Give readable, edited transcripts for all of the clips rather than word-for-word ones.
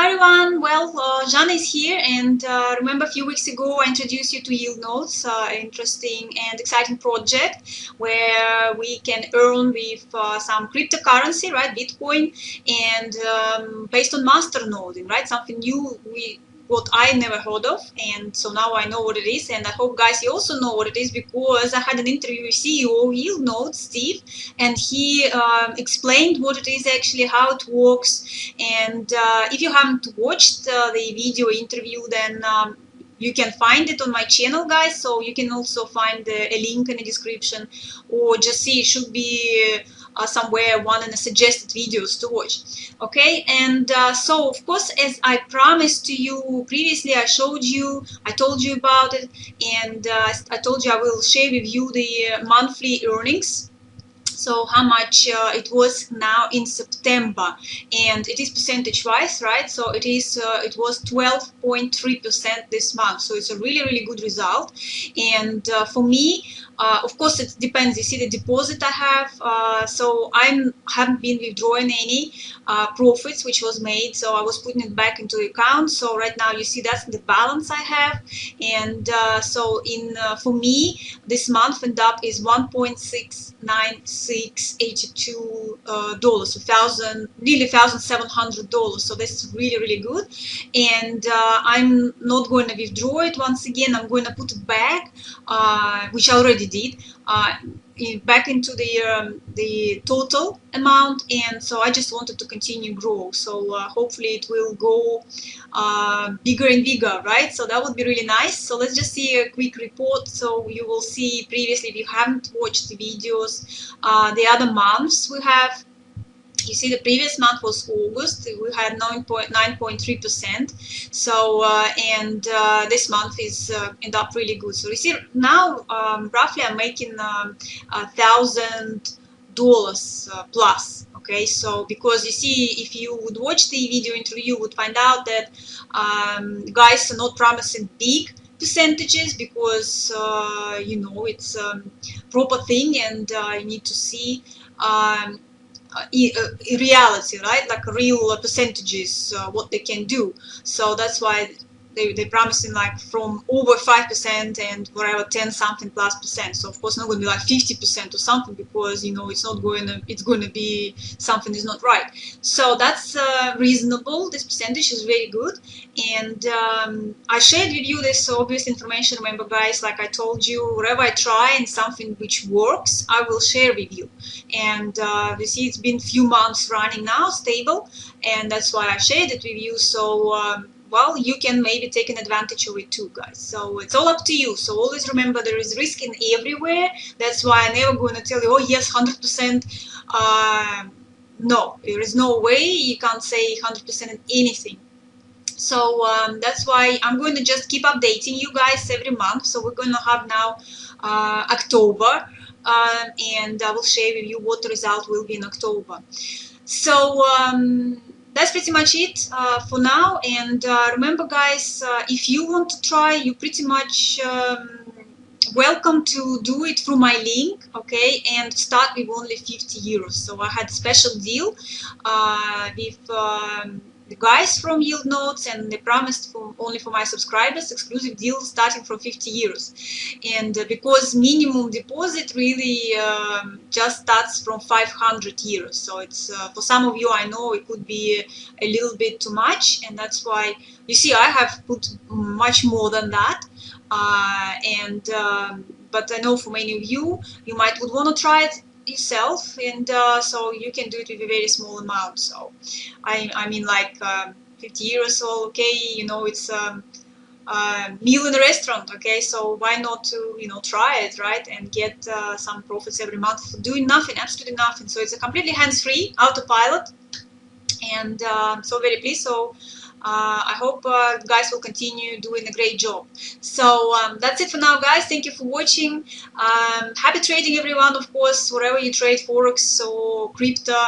Hi everyone, Jana is here, and remember a few weeks ago I introduced you to Yield Notes, an interesting and exciting project where we can earn with some cryptocurrency, right, Bitcoin, and based on masternoding, right, something new what I never heard of, and so now I know what it is, and I hope guys you also know what it is, because I had an interview with CEO of Yield Notes, Steve, and he explained what it is actually, how it works. And if you haven't watched the video interview, then you can find it on my channel, guys, so you can also find a link in the description, or just see, it should be somewhere one in the suggested videos to watch. Okay, and so of course, as I promised to you previously, I told you about it, and I told you I will share with you the monthly earnings. So how much it was now in September, and it is percentage wise, right? So it was 12.3% this month, so it's a really good result. And for me, of course it depends. You see the deposit I have, so I haven't been withdrawing any profits which was made, so I was putting it back into the account. So right now you see that's the balance I have. And so for me, this month end up is 1.69682 dollars, nearly $1,700. So that's really good. And I'm not going to withdraw it. Once again, I'm going to put it back, which I already did, back into the total amount. And so I just wanted to continue grow, so hopefully it will go bigger and bigger, right? So that would be really nice. So let's just see a quick report. So you will see previously, if you haven't watched the videos, the other months we have. You see the previous month was August, we had 9.3%. So and this month is end up really good. So you see now roughly I'm making $1,000 plus. Okay, so because you see, if you would watch the video interview, you would find out that guys are not promising big percentages, because you know, it's proper thing, and you need to see reality, right? Like real percentages, what they can do. So that's why they're promising like from over 5% and whatever 10 something plus percent. So of course not going to be like 50% or something, because you know it's going to be something is not right. So that's reasonable. This percentage is very good. And I shared with you this obvious information. Remember guys, like I told you, wherever I try and something which works, I will share with you. And you see it's been few months running now stable, and that's why I shared it with you. So well, you can maybe take an advantage of it too, guys. So it's all up to you. So always remember, there is risk in everywhere. That's why I'm never going to tell you, oh yes, 100%. No, there is no way. You can't say 100% in anything. So that's why I'm going to just keep updating you guys every month. So we're going to have now October, and I will share with you what the result will be in October. So that's pretty much it for now. And remember guys, if you want to try, you pretty much welcome to do it through my link, okay, and start with only 50 euros. So I had a special deal with the guys from Yield Notes, and they promised only for my subscribers exclusive deal starting from 50 euros. And because minimum deposit really just starts from 500 euros, so it's for some of you, I know it could be a little bit too much, and that's why you see I have put much more than that. But I know for many of you, you might would want to try it yourself, and so you can do it with a very small amount. So I mean, like 50 euros, all okay, you know, it's meal in a restaurant, okay, so why not to, you know, try it, right, and get some profits every month for doing nothing, absolutely nothing. So it's a completely hands-free autopilot, and so very pleased. So I hope guys will continue doing a great job. So that's it for now, guys. Thank you for watching. Happy trading, everyone, of course, wherever you trade, forex or crypto,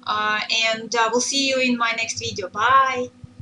and we'll see you in my next video. Bye.